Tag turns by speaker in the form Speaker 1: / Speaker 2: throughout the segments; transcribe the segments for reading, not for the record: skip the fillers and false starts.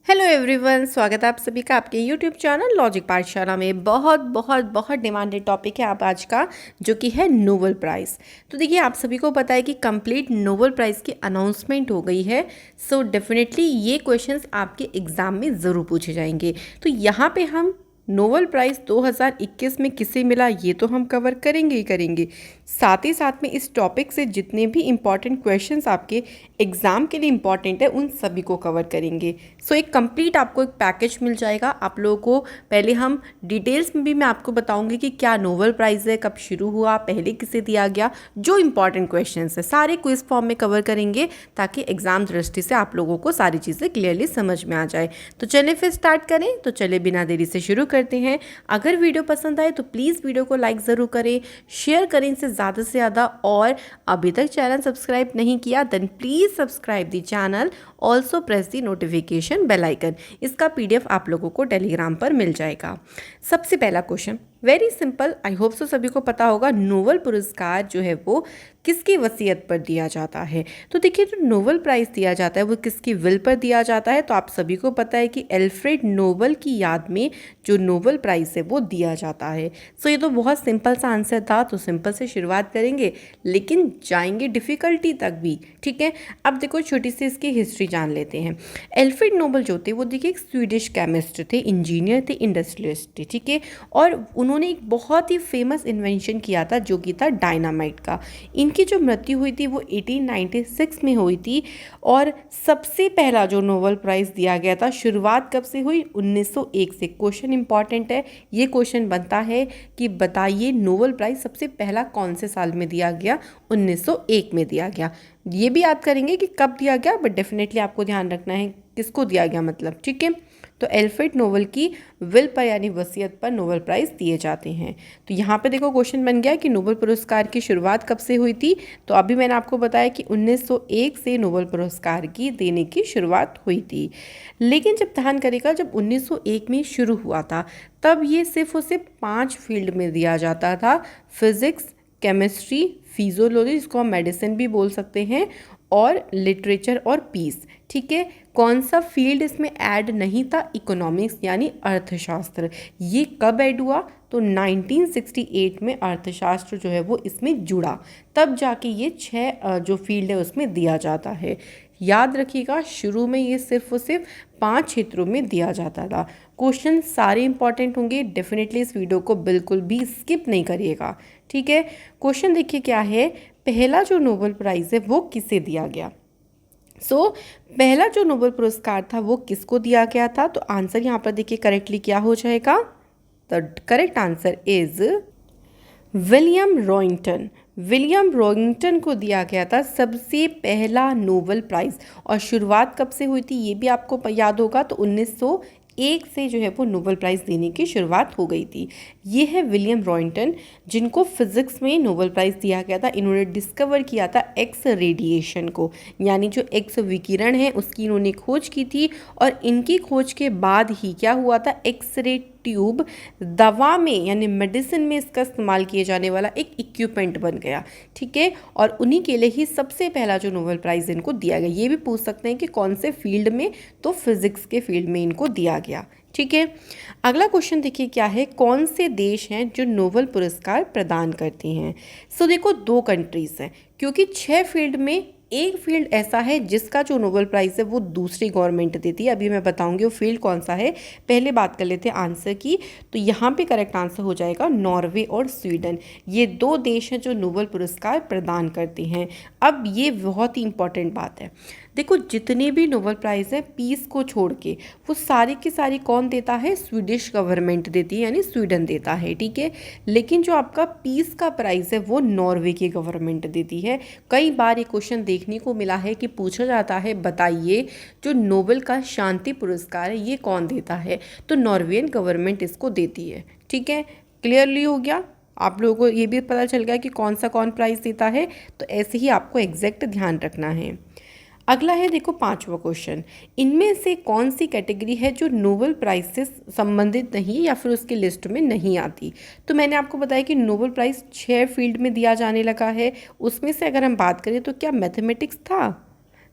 Speaker 1: Hello everyone, स्वागत है आप सभी का आपके यूट्यूब चैनल लॉजिक पाठशाला में। बहुत बहुत बहुत डिमांडेड टॉपिक है आप आज का, जो कि है नोबेल प्राइज़। तो देखिए, आप सभी को पता है कि कंप्लीट नोबेल प्राइज़ की अनाउंसमेंट हो गई है। सो डेफिनेटली ये क्वेश्चंस आपके एग्ज़ाम में ज़रूर पूछे जाएंगे। तो यहाँ पे हम नोबेल प्राइज़ 2021 में किसे मिला ये तो हम कवर करेंगे ही करेंगे। साथ ही साथ में इस टॉपिक से जितने भी इम्पॉर्टेंट क्वेश्चंस आपके एग्ज़ाम के लिए इम्पॉर्टेंट है उन सभी को कवर करेंगे। सो एक कंप्लीट आपको एक पैकेज मिल जाएगा आप लोगों को। पहले हम डिटेल्स में भी मैं आपको बताऊंगी कि क्या नोबेल प्राइज़ है, कब शुरू हुआ, पहले किसे दिया गया, जो इम्पॉर्टेंट क्वेश्चंस है सारे क्विज फॉर्म में कवर करेंगे, ताकि एग्ज़ाम दृष्टि से आप लोगों को सारी चीज़ें क्लियरली समझ में आ जाए। तो चलिए फिर स्टार्ट करें। तो चलिए बिना देरी से शुरू करते हैं। अगर वीडियो पसंद आए तो प्लीज़ वीडियो को लाइक ज़रूर करें, शेयर करें इसे ज़्यादा से ज़्यादा, और अभी तक चैनल सब्सक्राइब नहीं किया then please subscribe the channel, also press the notification bell icon. इसका पीडीएफ आप लोगों को टेलीग्राम पर मिल जाएगा। सबसे पहला question very simple, I hope so सभी को पता होगा, नोबेल पुरस्कार जो है वो किसकी वसीयत पर दिया जाता है। तो देखिए, जो नोबेल प्राइज़ दिया जाता है वो किसकी विल पर दिया जाता है। तो आप सभी को पता है कि एल्फ्रेड नोबेल की याद में जो नोबेल प्राइज़ है वो दिया जाता है। सो ये तो बहुत सिंपल सा आंसर था, तो सिंपल से शुरुआत करेंगे लेकिन जाएंगे डिफ़िकल्टी तक भी, ठीक है। अब देखो, छोटी सी इसकी हिस्ट्री जान लेते हैं। एल्फ्रेड नोबेल जो थे वो देखिए एक स्वीडिश केमिस्ट थे, इंजीनियर थे, इंडस्ट्रियलिस्ट थे, ठीक है। और उन्होंने एक बहुत ही फेमस इन्वेंशन किया था जो कि था डायनामाइट का। इनकी जो मृत्यु हुई थी वो 1896 में हुई थी। और सबसे पहला जो नोबेल प्राइज़ दिया गया था, शुरुआत कब से हुई? 1901 से। क्वेश्चन इंपॉर्टेंट है, ये क्वेश्चन बनता है कि बताइए नोबेल प्राइज़ सबसे पहला कौन से साल में दिया गया? 1901 में दिया गया। ये भी याद करेंगे कि कब दिया गया, बट डेफिनेटली आपको ध्यान रखना है किसको दिया गया, मतलब, ठीक है। तो एल्फ्रेड नोबेल की विल पर यानी वसीयत पर नोबेल प्राइज़ दिए जाते हैं। तो यहाँ पे देखो क्वेश्चन बन गया कि नोबेल पुरस्कार की शुरुआत कब से हुई थी। तो अभी मैंने आपको बताया कि 1901 से नोबेल पुरस्कार की देने की शुरुआत हुई थी। लेकिन जब ध्यान करेगा, जब 1901 में शुरू हुआ था तब ये सिर्फ और सिर्फ 5 फील्ड में दिया जाता था। फिजिक्स, केमिस्ट्री, फिजियोलॉजी, जिसको हम मेडिसिन भी बोल सकते हैं, और लिटरेचर और पीस, ठीक है। कौन सा फील्ड इसमें ऐड नहीं था? इकोनॉमिक्स यानी अर्थशास्त्र। ये कब ऐड हुआ? तो 1968 में अर्थशास्त्र जो है वो इसमें जुड़ा, तब जाके ये 6 जो फील्ड है उसमें दिया जाता है। याद रखिएगा, शुरू में ये सिर्फ और सिर्फ 5 क्षेत्रों में दिया जाता था। क्वेश्चन सारे इंपॉर्टेंट होंगे, डेफिनेटली इस वीडियो को बिल्कुल भी स्किप नहीं करिएगा, ठीक है। क्वेश्चन देखिए क्या है, पहला जो नोबेल प्राइज़ है वो किसे दिया गया। पहला जो नोबेल पुरस्कार था वो किसको दिया गया था? तो आंसर यहाँ पर देखिए करेक्टली क्या हो जाएगा। The correct answer is William Rointon. William Rointon को दिया गया था सबसे पहला नोबेल प्राइज़। और शुरुआत कब से हुई थी ये भी आपको याद होगा। तो 1901 से जो है वो नोबेल प्राइज़ देने की शुरुआत हो गई थी। ये है विलियम रॉइंटन, जिनको फिज़िक्स में नोबेल प्राइज़ दिया गया था। इन्होंने डिस्कवर किया था एक्स रेडिएशन को, यानी जो एक्स विकिरण है उसकी इन्होंने खोज की थी। और इनकी खोज के बाद ही क्या हुआ था, एक्स रे ट्यूब दवा में यानी मेडिसिन में इसका इस्तेमाल किए जाने वाला एक इक्विपमेंट बन गया, ठीक है। और उन्हीं के लिए ही सबसे पहला जो नोबेल प्राइज़ इनको दिया गया। ये भी पूछ सकते हैं कि कौन से फील्ड में, तो फिजिक्स के फील्ड में इनको दिया गया, ठीक है। अगला क्वेश्चन देखिए क्या है, कौन से देश हैं जो नोबेल पुरस्कार प्रदान करते हैं। देखो 2 कंट्रीज़ हैं, क्योंकि 6 फील्ड में एक फील्ड ऐसा है जिसका जो नोबेल प्राइज़ है वो दूसरी गवर्नमेंट देती है। अभी मैं बताऊंगी वो फील्ड कौन सा है। पहले बात कर लेते हैं आंसर की। तो यहाँ पे करेक्ट आंसर हो जाएगा नॉर्वे और स्वीडन। ये 2 देश हैं जो नोबेल पुरस्कार प्रदान करते हैं। अब ये बहुत ही इंपॉर्टेंट बात है, देखो जितने भी नोबेल प्राइज़ हैं पीस को छोड़ के, वो सारी की सारी कौन देता है? स्वीडिश गवर्नमेंट देती है, यानी स्वीडन देता है, ठीक है। लेकिन जो आपका पीस का प्राइज़ है वो नॉर्वे की गवर्नमेंट देती है। कई बार ये क्वेश्चन देखने को मिला है कि पूछा जाता है बताइए जो नोबेल का शांति पुरस्कार है ये कौन देता है। तो नॉर्वेजियन गवर्नमेंट इसको देती है, ठीक है। क्लियरली हो गया, आप लोगों को ये भी पता चल गया कि कौन प्राइज़ देता है। तो ऐसे ही आपको एग्जैक्ट ध्यान रखना है। अगला है देखो 5वां क्वेश्चन, इनमें से कौन सी कैटेगरी है जो नोबेल प्राइज़ से संबंधित नहीं या फिर उसकी लिस्ट में नहीं आती। तो मैंने आपको बताया कि नोबेल प्राइज़ 6 फील्ड में दिया जाने लगा है। उसमें से अगर हम बात करें तो क्या मैथमेटिक्स था?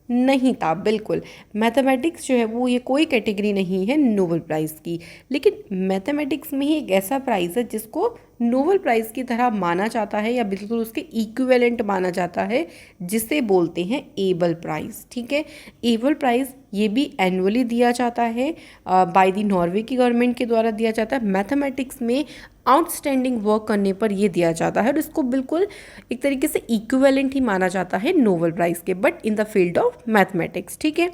Speaker 1: नहीं था, बिल्कुल। मैथमेटिक्स जो है वो ये कोई कैटेगरी नहीं है नोबेल प्राइज़ की, लेकिन मैथमेटिक्स में ही एक ऐसा प्राइज़ है जिसको नोबेल प्राइज़ की तरह माना जाता है या बिल्कुल उसके इक्विवेलेंट माना जाता है, जिसे बोलते हैं एबल प्राइज़। ठीक है, एबल प्राइज़ ये भी एनुअली दिया जाता है, बाय द नॉर्वे की गवर्नमेंट के द्वारा दिया जाता है। मैथमेटिक्स में आउटस्टैंडिंग वर्क करने पर ये दिया जाता है और इसको बिल्कुल एक तरीके से इक्विवेलेंट ही माना जाता है नोबेल प्राइज़ के, but in the field of mathematics. ठीक है,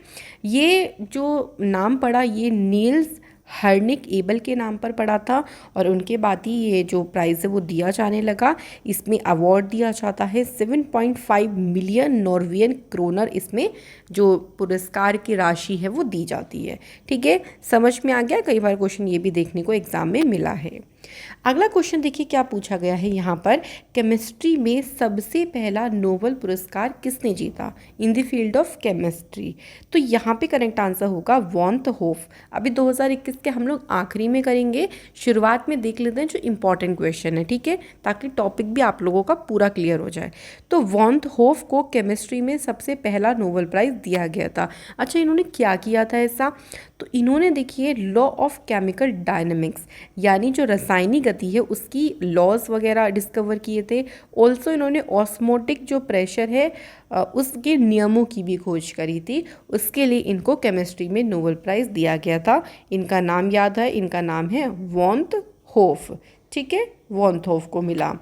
Speaker 1: ये जो नाम पड़ा ये नील्स हर्निक एबल के नाम पर पड़ा था और उनके बाद ही ये जो प्राइज़ है वो दिया जाने लगा। इसमें अवार्ड दिया जाता है 7.5 मिलियन नॉर्वेजियन क्रोनर, इसमें जो पुरस्कार की राशि है वो दी जाती है। ठीक है, समझ में आ गया। कई बार क्वेश्चन ये भी देखने को एग्जाम में मिला है। अगला क्वेश्चन देखिए क्या पूछा गया है यहाँ पर, केमिस्ट्री में सबसे पहला नोबेल पुरस्कार किसने जीता in the field of chemistry. तो यहाँ पे करेक्ट आंसर होगा वॉन थ होफ। अभी 2021 के हम लोग आखिरी में करेंगे, शुरुआत में देख लेते हैं जो इंपॉर्टेंट क्वेश्चन है। ठीक है, ताकि टॉपिक भी आप लोगों का पूरा क्लियर हो जाए। तो वॉन थ होफ को केमिस्ट्री में सबसे पहला नोबेल प्राइज़ दिया गया था। अच्छा, इन्होंने क्या किया था ऐसा, तो इन्होंने देखिए लॉ ऑफ केमिकल डायनेमिक्स यानी जो रासायनिक गति है उसकी लॉज वगैरह डिस्कवर किए थे। ऑल्सो इन्होंने ऑस्मोटिक जो प्रेशर है उसके नियमों की भी खोज करी थी। उसके लिए इनको केमिस्ट्री में नोबेल प्राइज़ दिया गया था। इनका नाम याद है, इनका नाम है वॉन थ होफ। ठीक है, वॉन थ होफ को मिला।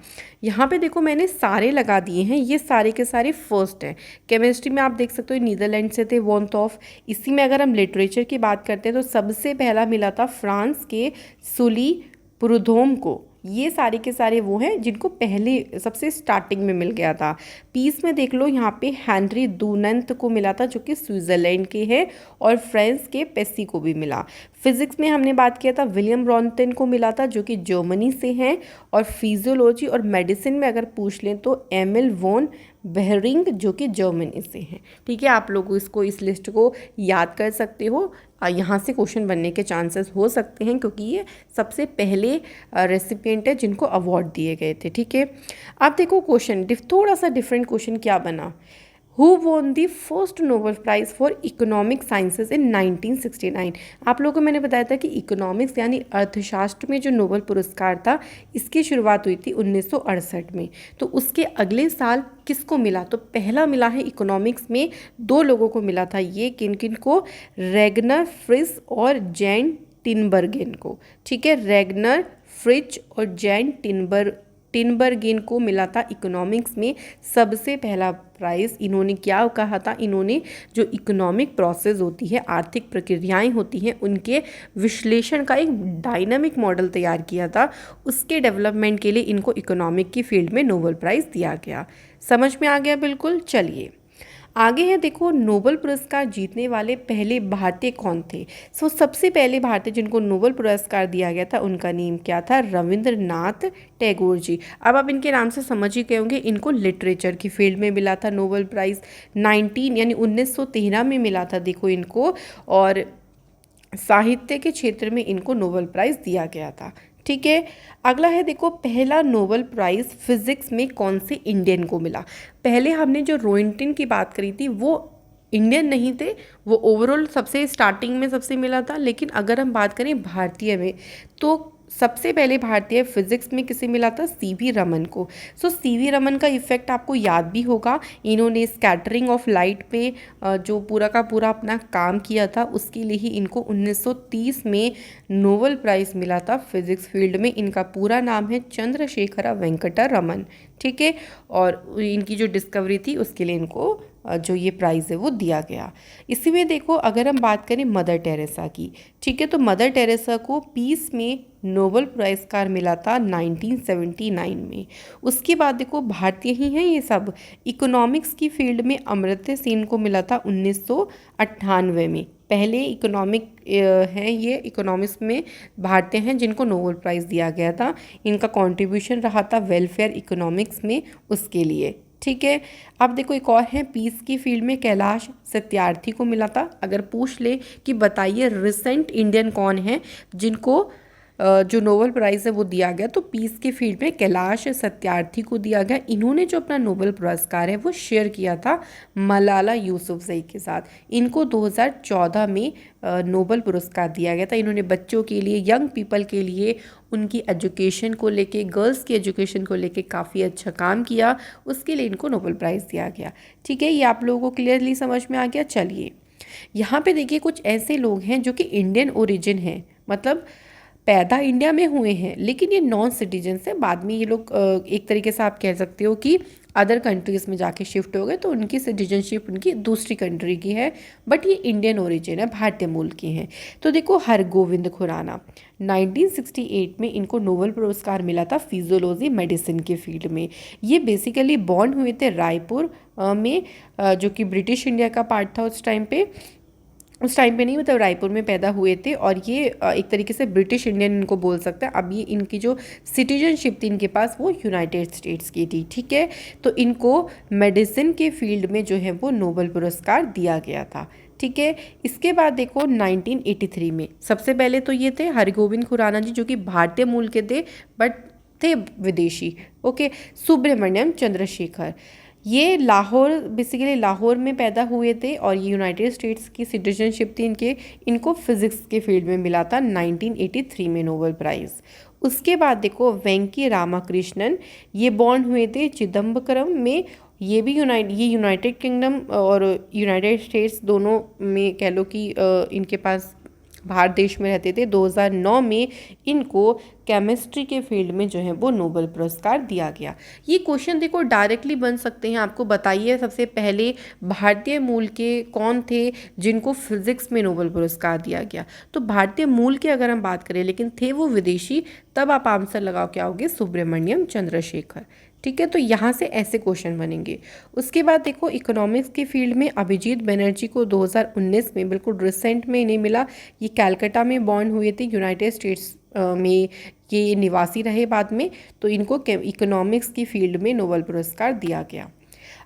Speaker 1: यहाँ पे देखो मैंने सारे लगा दिए हैं, ये सारे के सारे फर्स्ट हैं। केमिस्ट्री में आप देख सकते हो नीदरलैंड से थे वॉन थ होफ। इसी में अगर हम लिटरेचर की बात करते हैं तो सबसे पहला मिला था फ्रांस के सुली प्रुधोम को। ये सारे के सारे वो हैं जिनको पहले सबसे स्टार्टिंग में मिल गया था। पीस में देख लो यहाँ पे हेनरी डुनंत को मिला था जो कि स्विट्ज़रलैंड के हैं, और फ्रांस के पेसी को भी मिला। फिजिक्स में हमने बात किया था विलियम रॉन्टेन को मिला था जो कि जर्मनी से हैं, और फिजियोलॉजी और मेडिसिन में अगर पूछ लें तो एमिल वॉन बेहरिंग जो कि जर्मनी से हैं। ठीक है, आप लोग इसको इस लिस्ट को याद कर सकते हो, यहाँ से क्वेश्चन बनने के चांसेस हो सकते हैं क्योंकि ये सबसे पहले रेसिपिएंट है जिनको अवार्ड दिए गए थे। ठीक है, अब देखो क्वेश्चन थोड़ा सा डिफरेंट क्वेश्चन क्या बना, who won the first Nobel prize for economic sciences इन 1969। आप लोगों को मैंने बताया था कि इकोनॉमिक्स यानी अर्थशास्त्र में जो नोबेल पुरस्कार था इसकी शुरुआत हुई थी 1968 में। तो उसके अगले साल किसको मिला, तो पहला मिला है इकोनॉमिक्स में, दो लोगों को मिला था। ये किन किन को, रेगनर फ्रिस और जैन टिनबर्गेन को। ठीक है, रेगनर फ्रिच और जैन टिनबर्गेन को मिला था इकोनॉमिक्स में सबसे पहला प्राइज़। इन्होंने क्या कहा था, इन्होंने जो इकोनॉमिक प्रोसेस होती है, आर्थिक प्रक्रियाएं होती हैं, उनके विश्लेषण का एक डायनामिक मॉडल तैयार किया था। उसके डेवलपमेंट के लिए इनको इकोनॉमिक की फील्ड में नोबेल प्राइज़ दिया गया। समझ में आ गया बिल्कुल। चलिए आगे है, देखो नोबेल पुरस्कार जीतने वाले पहले भारतीय कौन थे। सबसे पहले भारतीय जिनको नोबेल पुरस्कार दिया गया था उनका नेम क्या था, रविंद्रनाथ टैगोर जी। अब आप इनके नाम से समझ ही गए होंगे, इनको लिटरेचर की फील्ड में मिला था नोबेल प्राइज़ 1913 में मिला था देखो इनको, और साहित्य के क्षेत्र में इनको नोबेल प्राइज़ दिया गया था। ठीक है, अगला है देखो पहला नोबेल प्राइज़ फिजिक्स में कौन से इंडियन को मिला। पहले हमने जो रोइंटन की बात करी थी वो इंडियन नहीं थे, वो ओवरऑल सबसे स्टार्टिंग में सबसे मिला था। लेकिन अगर हम बात करें भारतीय में तो सबसे पहले भारतीय फिजिक्स में किसे मिला था, सीवी रमन को। सीवी रमन का इफेक्ट आपको याद भी होगा, इन्होंने स्कैटरिंग ऑफ लाइट पे जो पूरा का पूरा अपना काम किया था, उसके लिए ही इनको 1930 में नोबेल प्राइज़ मिला था फिजिक्स फील्ड में। इनका पूरा नाम है चंद्रशेखर वेंकट रमन। ठीक है, और इनकी जो डिस्कवरी थी उसके लिए इनको जो ये प्राइज़ है वो दिया गया। इसी में देखो अगर हम बात करें मदर टेरेसा की, ठीक है, तो मदर टेरेसा को पीस में नोबेल पुरस्कार मिला था 1979 में। उसके बाद देखो भारतीय ही हैं ये सब। इकोनॉमिक्स की फील्ड में अमर्त्य सेन को मिला था 1998 में। पहले इकोनॉमिक हैं ये, इकोनॉमिक्स में भारतीय हैं जिनको नोबेल प्राइज़ दिया गया था। इनका कंट्रीब्यूशन रहा था वेलफेयर इकोनॉमिक्स में, उसके लिए। ठीक है, अब देखो एक और है पीस की फील्ड में कैलाश सत्यार्थी को मिला था। अगर पूछ ले कि बताइए रिसेंट इंडियन कौन है जिनको जो नोबेल प्राइज़ है वो दिया गया, तो पीस के फील्ड में कैलाश सत्यार्थी को दिया गया। इन्होंने जो अपना नोबेल पुरस्कार है वो शेयर किया था मलाला यूसुफजई के साथ। इनको 2014 में नोबेल पुरस्कार दिया गया था। इन्होंने बच्चों के लिए, यंग पीपल के लिए, उनकी एजुकेशन को लेके, गर्ल्स की एजुकेशन को लेके काफ़ी अच्छा काम किया, उसके लिए इनको नोबेल प्राइज़ दिया गया। ठीक है, ये आप लोगों को क्लियरली समझ में आ गया। चलिए यहाँ पे देखिए कुछ ऐसे लोग हैं जो कि इंडियन ओरिजिन हैं, मतलब पैदा इंडिया में हुए हैं लेकिन ये नॉन सिटीजन है। बाद में ये लोग एक तरीके से आप कह सकते हो कि अदर कंट्रीज़ में जाके शिफ्ट हो गए, तो उनकी सिटीजनशिप उनकी दूसरी कंट्री की है, बट ये इंडियन ओरिजिन है, भारतीय मूल के हैं। तो देखो हरगोविंद खुराना 1968 में इनको नोबेल पुरस्कार मिला था फिजियोलॉजी मेडिसिन के फील्ड में। ये बेसिकली बॉर्न हुए थे रायपुर में, जो कि ब्रिटिश इंडिया का पार्ट था उस टाइम पे। उस टाइम पे नहीं, मतलब रायपुर में पैदा हुए थे, और ये एक तरीके से ब्रिटिश इंडियन इनको बोल सकते हैं। अब ये इनकी जो सिटीजनशिप थी इनके पास वो यूनाइटेड स्टेट्स की थी। ठीक है, तो इनको मेडिसिन के फील्ड में जो है वो नोबेल पुरस्कार दिया गया था। ठीक है, इसके बाद देखो 1983 में सबसे पहले तो ये थे हरगोविंद खुराना जी, जो कि भारतीय मूल के थे बट थे विदेशी। ओके, सुब्रमण्यम चंद्रशेखर, ये लाहौर, बेसिकली लाहौर में पैदा हुए थे और ये यूनाइटेड स्टेट्स की सिटीजनशिप थी इनके। इनको फिजिक्स के फील्ड में मिला था 1983 में नोबेल प्राइज़। उसके बाद देखो वेंकी रामाकृष्णन, ये बॉर्न हुए थे चिदम्बरम में। ये भी यूनाइटेड किंगडम और यूनाइटेड स्टेट्स दोनों में कह लो कि इनके पास भारत देश में रहते थे। 2009 में इनको केमिस्ट्री के फील्ड में जो है वो नोबेल पुरस्कार दिया गया। ये क्वेश्चन देखो डायरेक्टली बन सकते हैं आपको, बताइए सबसे पहले भारतीय मूल के कौन थे जिनको फिजिक्स में नोबेल पुरस्कार दिया गया। तो भारतीय मूल के अगर हम बात करें लेकिन थे वो विदेशी, तब आप आंसर लगाओ क्या होगे, सुब्रमण्यम चंद्रशेखर। ठीक है, तो यहाँ से ऐसे क्वेश्चन बनेंगे। उसके बाद देखो इकोनॉमिक्स के फील्ड में अभिजीत बनर्जी को 2019 में, बिल्कुल रिसेंट में इन्हें मिला। ये कैलकाटा में बॉर्न हुए थे, यूनाइटेड स्टेट्स में ये निवासी रहे बाद में, तो इनको इकोनॉमिक्स की फील्ड में नोबेल पुरस्कार दिया गया।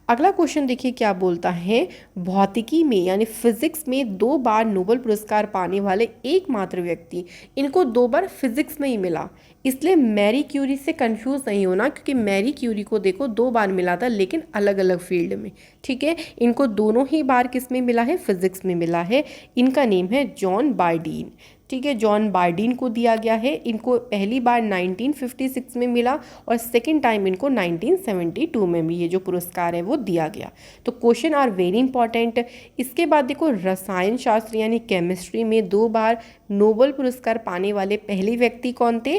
Speaker 1: अगला क्वेश्चन देखिए क्या बोलता है, भौतिकी में यानी फिजिक्स में 2 बार नोबेल पुरस्कार पाने वाले एकमात्र व्यक्ति, इनको 2 बार फिजिक्स में ही मिला। इसलिए मैरी क्यूरी से कंफ्यूज नहीं होना, क्योंकि मैरी क्यूरी को देखो 2 बार मिला था लेकिन अलग अलग फील्ड में। ठीक है, इनको दोनों ही बार किस में मिला है, फिजिक्स में मिला है। इनका नेम है जॉन बार्डीन। ठीक है, जॉन बार्डीन को दिया गया है। इनको पहली बार 1956 में मिला और सेकेंड टाइम इनको 1972 में भी ये जो पुरस्कार है वो दिया गया। तो क्वेश्चन आर वेरी इंपॉर्टेंट। इसके बाद देखो रसायन शास्त्र यानी केमिस्ट्री में 2 बार नोबेल पुरस्कार पाने वाले पहले व्यक्ति कौन थे,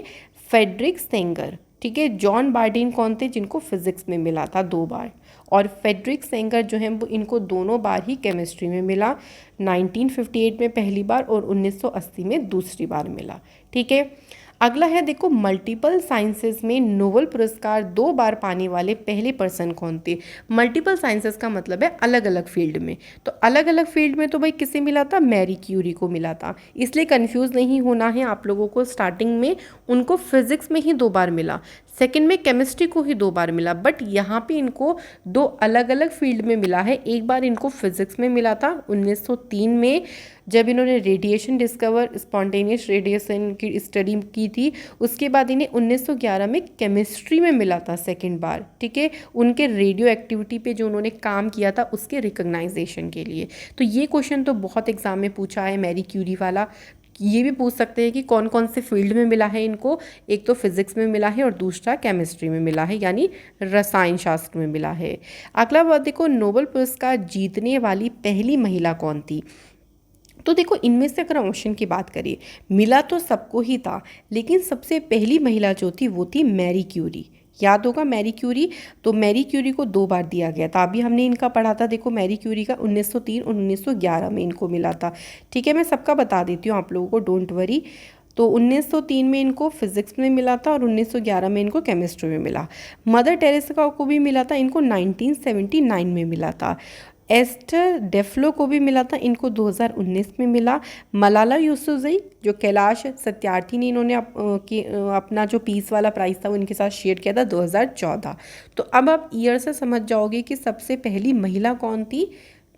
Speaker 1: फ्रेडरिक सेंगर। ठीक है, जॉन बार्डीन कौन थे, जिनको फिजिक्स में मिला था 2 बार, और फ्रेडरिक सेंगर जो है वो इनको दोनों बार ही केमिस्ट्री में मिला, 1958 में पहली बार और 1980 में दूसरी बार मिला। ठीक है, अगला है देखो मल्टीपल साइंसेस में नोबेल पुरस्कार 2 बार पाने वाले पहले पर्सन कौन थे। मल्टीपल साइंसेस का मतलब है अलग अलग फील्ड में, तो अलग अलग फील्ड में तो भाई किसे मिला था, मैरी क्यूरी को मिला था। इसलिए कंफ्यूज नहीं होना है आप लोगों को, स्टार्टिंग में उनको फिजिक्स में ही 2 बार मिला, सेकंड में केमिस्ट्री को ही 2 बार मिला, बट यहाँ पे इनको 2 अलग अलग फील्ड में मिला है। एक बार इनको फिजिक्स में मिला था 1903 में, जब इन्होंने रेडिएशन डिस्कवर, स्पॉन्टेनियस रेडिएशन की स्टडी की थी। उसके बाद इन्हें 1911 में केमिस्ट्री में मिला था सेकंड बार। ठीक है, उनके रेडियो एक्टिविटी पे जो उन्होंने काम किया था उसके रिकग्नाइजेशन के लिए। तो ये क्वेश्चन तो बहुत एग्जाम में पूछा है मैरी क्यूरी वाला। ये भी पूछ सकते हैं कि कौन कौन से फील्ड में मिला है इनको, एक तो फिजिक्स में मिला है और दूसरा केमिस्ट्री में मिला है यानी रसायन शास्त्र में मिला है। अगला बात देखो नोबेल पुरस्कार जीतने वाली पहली महिला कौन थी। तो देखो इनमें से अगर हम ऑप्शन की बात करें, मिला तो सबको ही था, लेकिन सबसे पहली महिला जो थी वो थी मैरी क्यूरी। याद होगा मैरी क्यूरी, तो मैरी क्यूरी को 2 बार दिया गया था। अभी हमने इनका पढ़ा था, देखो मैरी क्यूरी का 1903 और 1911 में इनको मिला था। ठीक है, मैं सबका बता देती हूँ आप लोगों को, डोंट वरी। तो 1903 में इनको फिजिक्स में मिला था और 1911 में इनको केमिस्ट्री में मिला। मदर टेरेसा को भी मिला था, इनको 1979 में मिला था। एस्टर डेफ्लो को भी मिला था, इनको 2019 में मिला। मलाला यूसुफजई जो कैलाश सत्यार्थी ने, इन्होंने अपना जो पीस वाला प्राइज़ था वो इनके साथ शेयर किया था 2014। तो अब आप ईयर से समझ जाओगे कि सबसे पहली महिला कौन थी,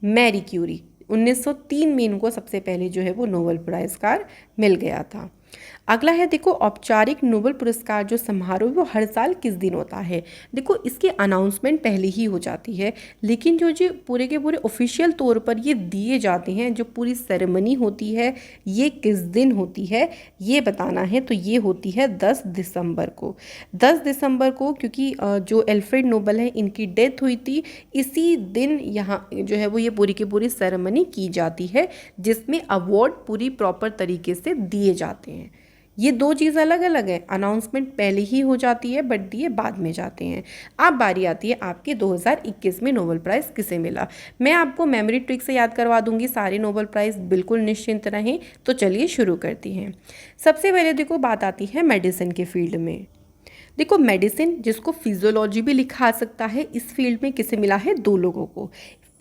Speaker 1: मैरी क्यूरी। 1903 में इनको सबसे पहले जो है वो नोबेल पुरस्कार मिल गया था। अगला है देखो, औपचारिक नोबेल पुरस्कार जो समारोह वो हर साल किस दिन होता है। देखो इसकी अनाउंसमेंट पहले ही हो जाती है, लेकिन जो पूरे के पूरे ऑफिशियल तौर पर ये दिए जाते हैं, जो पूरी सेरेमनी होती है ये किस दिन होती है ये बताना है। तो ये होती है 10 दिसंबर को। 10 दिसंबर को, क्योंकि जो एल्फ्रेड नोबेल है इनकी डेथ हुई थी, इसी दिन यहाँ जो है वो ये पूरी की पूरी सेरेमनी की जाती है, जिसमें अवार्ड पूरी प्रॉपर तरीके से दिए जाते हैं। ये दो चीज़ अलग अलग है, अनाउंसमेंट पहले ही हो जाती है बट दिए बाद में जाते हैं। अब बारी आती है आपके 2021 में नोबेल प्राइज़ किसे मिला। मैं आपको मेमोरी ट्रिक से याद करवा दूंगी सारे नोबेल प्राइज़, बिल्कुल निश्चिंत रहें। तो चलिए शुरू करती हैं। सबसे पहले देखो बात आती है मेडिसिन के फील्ड में। देखो मेडिसिन, जिसको फिजियोलॉजी भी लिखा आ सकता है, इस फील्ड में किसे मिला है, दो लोगों को।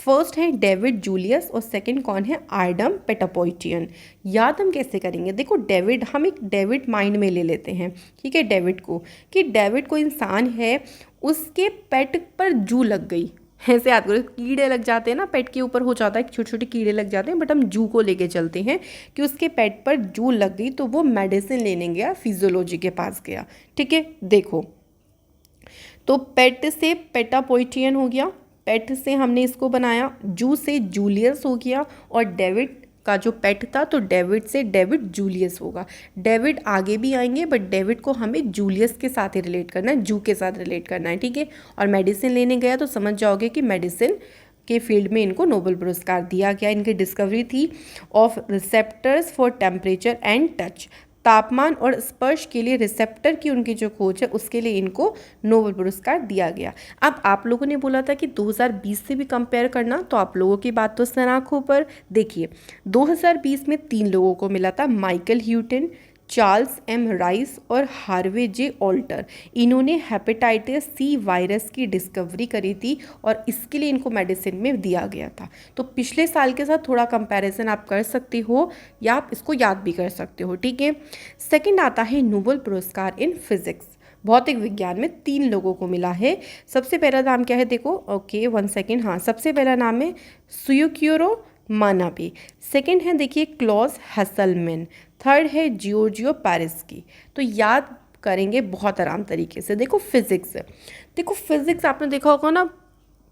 Speaker 1: फर्स्ट है डेविड जूलियस और सेकंड कौन है, आर्डम पेटापोइटियन। याद हम कैसे करेंगे, देखो डेविड, हम एक डेविड माइंड में ले लेते हैं, ठीक है, डेविड को, कि डेविड को इंसान है, उसके पेट पर जू लग गई। ऐसे याद करो, कीड़े लग जाते हैं ना पेट के ऊपर, हो जाता है छोटे छोटे कीड़े लग जाते हैं, बट हम जू को लेके चलते हैं कि उसके पेट पर जू लग गई, तो वो मेडिसिन लेने गया, फिजियोलॉजी के पास गया। ठीक है, देखो तो पेट से पेटापोइटियन हो गया, पेट से हमने इसको बनाया, जू से जूलियस हो गया, और डेविड का जो पेट था तो डेविड से डेविड जूलियस होगा। डेविड आगे भी आएंगे बट डेविड को हमें जूलियस के साथ ही रिलेट करना है, जू के साथ रिलेट करना है। ठीक है, और मेडिसिन लेने गया तो समझ जाओगे कि मेडिसिन के फील्ड में इनको नोबेल पुरस्कार दिया गया। इनकी डिस्कवरी थी of receptors for temperature and touch, तापमान और स्पर्श के लिए रिसेप्टर की उनकी जो खोज है उसके लिए इनको नोबेल पुरस्कार दिया गया। अब आप लोगों ने बोला था कि 2020 से भी कंपेयर करना, तो आप लोगों की बात तो सर आँखों पर। देखिए 2020 में 3 लोगों को मिला था, Michael Houghton, Charles M Rice और हार्वे जे ऑल्टर। इन्होंने हेपेटाइटिस सी वायरस की डिस्कवरी करी थी और इसके लिए इनको मेडिसिन में दिया गया था। तो पिछले साल के साथ थोड़ा कंपैरिजन आप कर सकते हो या आप इसको याद भी कर सकते हो। ठीक है, सेकंड आता है नोबेल पुरस्कार इन फिजिक्स, भौतिक विज्ञान में 3 लोगों को मिला है। सबसे पहला नाम क्या है, देखो ओके 1 सेकेंड, हाँ सबसे पहला नाम है सुयुकिरो मानाबे, सेकंड है देखिए क्लॉज हैसलमैन, थर्ड है जियोर्जियो पैरिस्की। तो याद करेंगे बहुत आराम तरीके से। देखो फिजिक्स, देखो फिजिक्स आपने देखा होगा ना,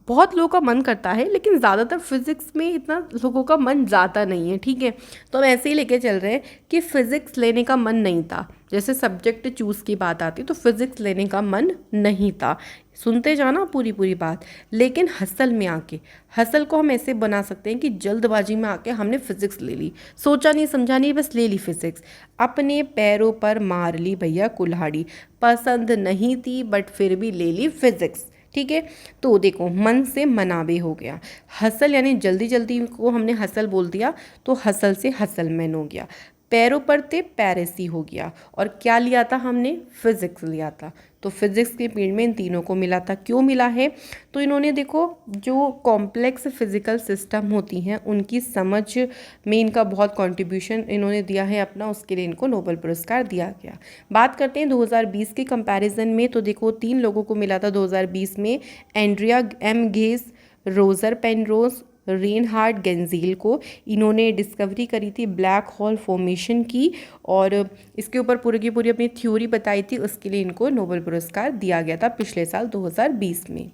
Speaker 1: बहुत लोगों का मन करता है, लेकिन ज़्यादातर फिज़िक्स में इतना लोगों का मन जाता नहीं है। ठीक है, तो हम ऐसे ही लेके चल रहे हैं कि फ़िज़िक्स लेने का मन नहीं था, जैसे सब्जेक्ट चूज़ की बात आती तो फिज़िक्स लेने का मन नहीं था, सुनते जाना पूरी पूरी बात। लेकिन हसल में आके, हसल को हम ऐसे बना सकते हैं कि जल्दबाजी में आके हमने फ़िज़िक्स ले ली, सोचा नहीं समझा नहीं, बस ले ली फ़िज़िक्स, अपने पैरों पर मार ली भैया कुल्हाड़ी, पसंद नहीं थी बट फिर भी ले ली फ़िज़िक्स। ठीक है, तो देखो मन से मनावे हो गया, हसल यानी जल्दी जल्दी को हमने हसल बोल दिया तो हसल से हसलमैन हो गया, पैरों पर थे पैरेसी हो गया, और क्या लिया था हमने, फिजिक्स लिया था। तो फिजिक्स के पीरियड में इन तीनों को मिला था। क्यों मिला है, तो इन्होंने देखो जो कॉम्प्लेक्स फिजिकल सिस्टम होती हैं उनकी समझ में इनका बहुत कंट्रीब्यूशन इन्होंने दिया है अपना, उसके लिए इनको नोबेल पुरस्कार दिया गया। बात करते हैं 2020 के कंपैरिजन में, तो देखो 3 लोगों को मिला था 2020 में, Andrea M Ghez, Roger Penrose, Reinhard Genzel को। इन्होंने डिस्कवरी करी थी ब्लैक होल फॉर्मेशन की और इसके ऊपर पूरी की पूरी अपनी थ्योरी बताई थी, उसके लिए इनको नोबेल पुरस्कार दिया गया था पिछले साल 2020 में।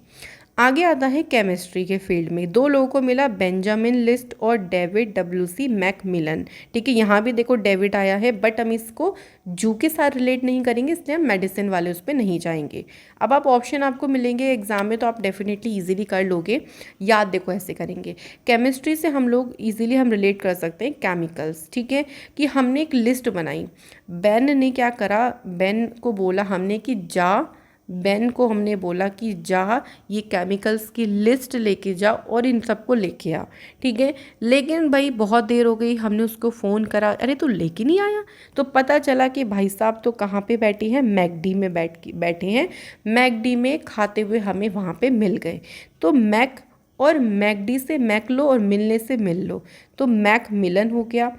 Speaker 1: आगे आता है केमिस्ट्री के फील्ड में, 2 लोगों को मिला, बेंजामिन लिस्ट और डेविड WC मैकमिलन। ठीक है, यहाँ भी देखो डेविड आया है बट हम इसको जू के साथ रिलेट नहीं करेंगे, इसलिए हम मेडिसिन वाले उस पर नहीं जाएंगे। अब आप ऑप्शन आपको मिलेंगे एग्जाम में तो आप डेफिनेटली इजीली कर लोगे। याद देखो ऐसे करेंगे, केमिस्ट्री से हम लोग इजीली हम रिलेट कर सकते हैं केमिकल्स। ठीक है, कि हमने एक लिस्ट बनाई, बेन ने क्या करा, बेन को बोला हमने कि जा, बेन को हमने बोला कि जा ये केमिकल्स की लिस्ट लेके जा और इन सबको लेके आ। ठीक है, लेकिन भाई बहुत देर हो गई, हमने उसको फ़ोन करा, अरे तो लेके नहीं आया, तो पता चला कि भाई साहब तो कहाँ पे बैठे हैं, मैकडी में बैठे हैं, मैकडी में खाते हुए हमें वहाँ पे मिल गए। तो मैक और मैकडी से मैक लो और मिलने से मिल लो, तो मैक मिलन हो गया।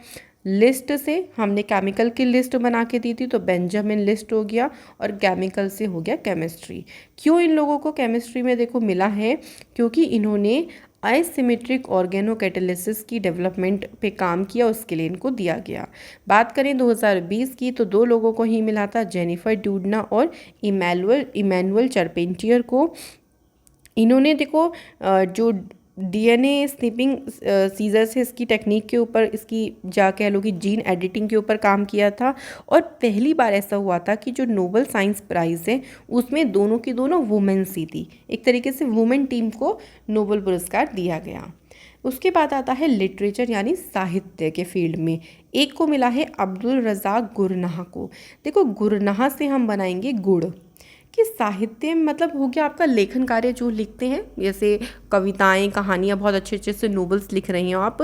Speaker 1: लिस्ट से हमने केमिकल की लिस्ट बना के दी थी तो बेंजामिन लिस्ट हो गया, और केमिकल से हो गया केमिस्ट्री। क्यों इन लोगों को केमिस्ट्री में देखो मिला है, क्योंकि इन्होंने एसिमेट्रिक ऑर्गेनोकैटालिसिस की डेवलपमेंट पे काम किया, उसके लिए इनको दिया गया। बात करें 2020 की तो 2 लोगों को ही मिला था, जेनिफर डूडना और इमैनुअल चारपेंटियर को। इन्होंने देखो जो डीएनए स्निपिंग सीजर्स है इसकी टेक्निक के ऊपर, इसकी कह लो कि जीन एडिटिंग के ऊपर काम किया था। और पहली बार ऐसा हुआ था कि जो नोबेल साइंस प्राइज़ है उसमें दोनों की दोनों वुमेन्स ही थी, एक तरीके से वुमेन टीम को नोबेल पुरस्कार दिया गया। उसके बाद आता है लिटरेचर यानी साहित्य के फील्ड में। एक को मिला है अब्दुल रज़ाक गुरनाह को। देखो गुरनाह से हम बनाएंगे गुड़, कि साहित्य मतलब हो गया आपका लेखन कार्य, जो लिखते हैं जैसे कविताएं कहानियाँ, बहुत अच्छे अच्छे से नोवेल्स लिख रही हैं आप,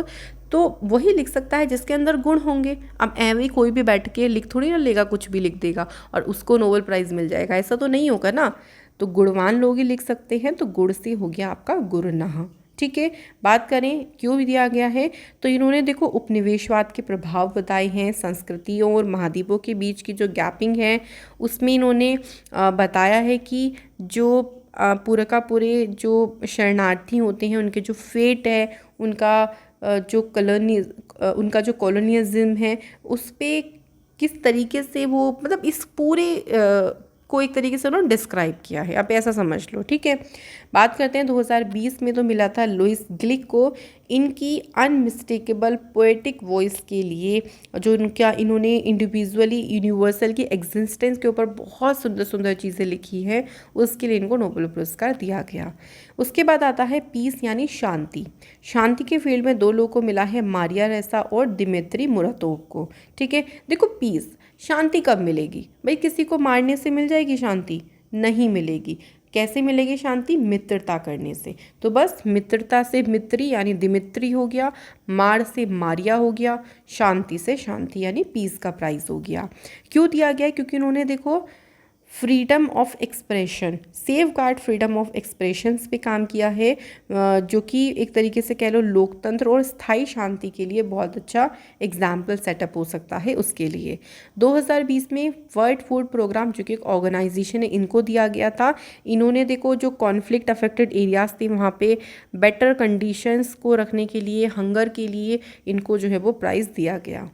Speaker 1: तो वही लिख सकता है जिसके अंदर गुण होंगे। अब ऐਵੇਂ कोई भी बैठ के लिख थोड़ी ना लेगा, कुछ भी लिख देगा और उसको नोबेल प्राइज़ मिल जाएगा, ऐसा तो नहीं होगा ना। तो गुणवान लोग ही लिख सकते हैं, तो गुण से हो गया आपका गुरनाह। ठीक है, बात करें क्यों दिया गया है, तो इन्होंने देखो उपनिवेशवाद के प्रभाव बताए हैं, संस्कृतियों और महाद्वीपों के बीच की जो गैपिंग है उसमें इन्होंने बताया है कि जो पूरे का पूरे जो शरणार्थी होते हैं उनके जो फेट है, उनका जो कॉलोनियलिज्म है उस पर किस तरीके से वो मतलब इस पूरे को एक तरीके से उन्होंने डिस्क्राइब किया है, आप ऐसा समझ लो। ठीक है, बात करते हैं 2020 में तो मिला था लुइस ग्लिक को, इनकी अनमिस्टेकेबल पोएटिक वॉइस के लिए, जो इन्होंने इंडिविजुअली यूनिवर्सल की एग्जिस्टेंस के ऊपर बहुत सुंदर सुंदर चीज़ें लिखी हैं, उसके लिए इनको नोबेल पुरस्कार दिया गया। उसके बाद आता है पीस यानी शांति। शांति के फील्ड में 2 लोगों को मिला है, मारिया रेसा और दिमित्री मुरातोव को। ठीक है, देखो पीस शांति कब मिलेगी भाई, किसी को मारने से मिल जाएगी शांति? नहीं मिलेगी। कैसे मिलेगी शांति? मित्रता करने से। तो बस मित्रता से मित्री यानी दिमित्री हो गया, मार से मारिया हो गया, शांति से शांति यानी पीस का प्राइज़ हो गया। क्यों दिया गया? क्योंकि उन्होंने देखो freedom of expression, safe guard freedom of expressions पे काम किया है, जो कि एक तरीके से कह लो लोकतंत्र और स्थायी शांति के लिए बहुत अच्छा एग्जाम्पल सेटअप हो सकता है उसके लिए। 2020 में वर्ल्ड फूड प्रोग्राम जो कि एक ऑर्गेनाइजेशन है, इनको दिया गया था। इन्होंने देखो जो कॉन्फ्लिक्ट अफेक्टेड एरियाज़ थे वहाँ पे बेटर कंडीशंस को रखने के लिए, हंगर के लिए इनको जो है वो प्राइज़ दिया गया।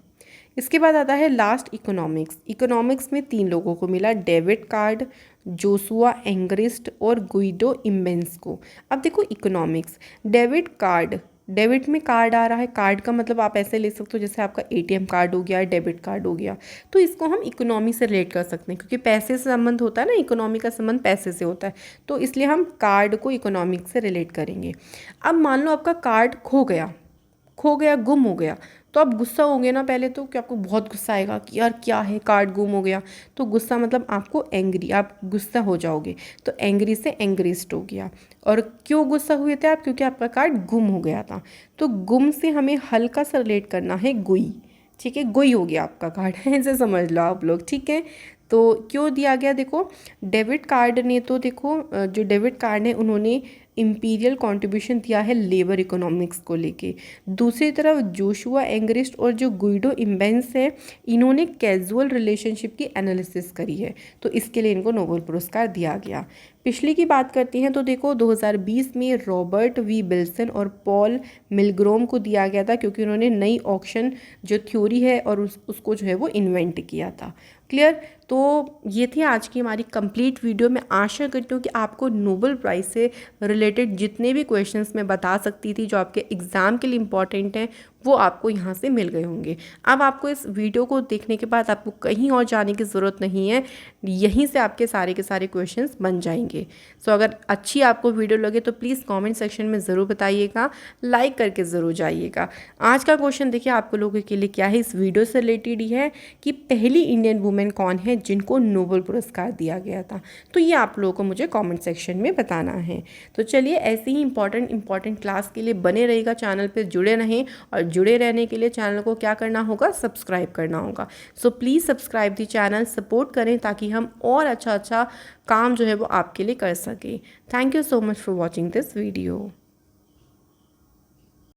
Speaker 1: इसके बाद आता है लास्ट इकोनॉमिक्स। इकोनॉमिक्स में 3 लोगों को मिला, डेविड कार्ड, जोसुआ एंग्रिस्ट और गुइडो इम्बेंस को। अब देखो इकोनॉमिक्स, डेबिट में कार्ड आ रहा है, कार्ड का मतलब आप ऐसे ले सकते हो जैसे आपका एटीएम कार्ड हो गया, डेबिट कार्ड हो गया, तो इसको हम इकोनॉमी से रिलेट कर सकते हैं क्योंकि पैसे से संबंध होता है ना, इकोनॉमी का संबंध पैसे से होता है, तो इसलिए हम कार्ड को इकोनॉमिक से रिलेट करेंगे। अब मान लो आपका कार्ड खो गया, गुम हो गया, तो आप गुस्सा होंगे ना पहले तो, कि आपको बहुत गुस्सा आएगा कि यार क्या है, कार्ड गुम हो गया। तो गुस्सा मतलब आपको एंग्री, आप गुस्सा हो जाओगे, तो एंग्री से एंग्रिस्ट हो गया। और क्यों गुस्सा हुए थे आप? क्योंकि आपका कार्ड गुम हो गया था। तो गुम से हमें हल्का सा रिलेट करना है गुई। ठीक है, गुई हो गया आपका कार्ड, ऐसे समझ लो आप लोग। ठीक है, तो क्यों दिया गया? देखो डेबिट कार्ड ने तो देखो जो डेबिट कार्ड है उन्होंने इम्पीरियल कंट्रीब्यूशन दिया है लेबर इकोनॉमिक्स को लेके। दूसरी तरफ जोशुआ एंग्रिस्ट और जो गुइडो इम्बेंस है, इन्होंने कैजुअल रिलेशनशिप की एनालिसिस करी है, तो इसके लिए इनको नोबेल पुरस्कार दिया गया। पिछली की बात करते हैं तो देखो 2020 में रॉबर्ट वी बिल्सन और पॉल मिलग्रोम को दिया गया था, क्योंकि उन्होंने नई ऑक्शन जो थ्योरी है और उसको जो है वो इन्वेंट किया था। क्लियर? तो ये थी आज की हमारी कंप्लीट वीडियो। मैं आशा करती हूँ कि आपको नोबेल प्राइज़ से रिलेटेड जितने भी क्वेश्चंस मैं बता सकती थी जो आपके एग्ज़ाम के लिए इम्पॉर्टेंट हैं, वो आपको यहाँ से मिल गए होंगे। अब आपको इस वीडियो को देखने के बाद आपको कहीं और जाने की ज़रूरत नहीं है, यहीं से आपके सारे के सारे क्वेश्चंस बन जाएंगे। सो अगर अच्छी आपको वीडियो लगे तो प्लीज़ कमेंट सेक्शन में ज़रूर बताइएगा, लाइक करके ज़रूर जाइएगा। आज का क्वेश्चन देखिए आप लोगों के लिए क्या है, इस वीडियो से रिलेटेड ही है कि पहली इंडियन वुमेन कौन है जिनको नोबेल पुरस्कार दिया गया था। तो ये आप लोगों को मुझे कॉमेंट सेक्शन में बताना है। तो चलिए ऐसे ही इंपॉर्टेंट क्लास के लिए बने रहेगा, चैनल पर जुड़े रहें, और जुड़े रहने के लिए चैनल को क्या करना होगा? सब्सक्राइब करना होगा। So please subscribe the channel, support करें ताकि हम और अच्छा काम जो है वो आपके लिए कर सकें। Thank you so much for watching this video.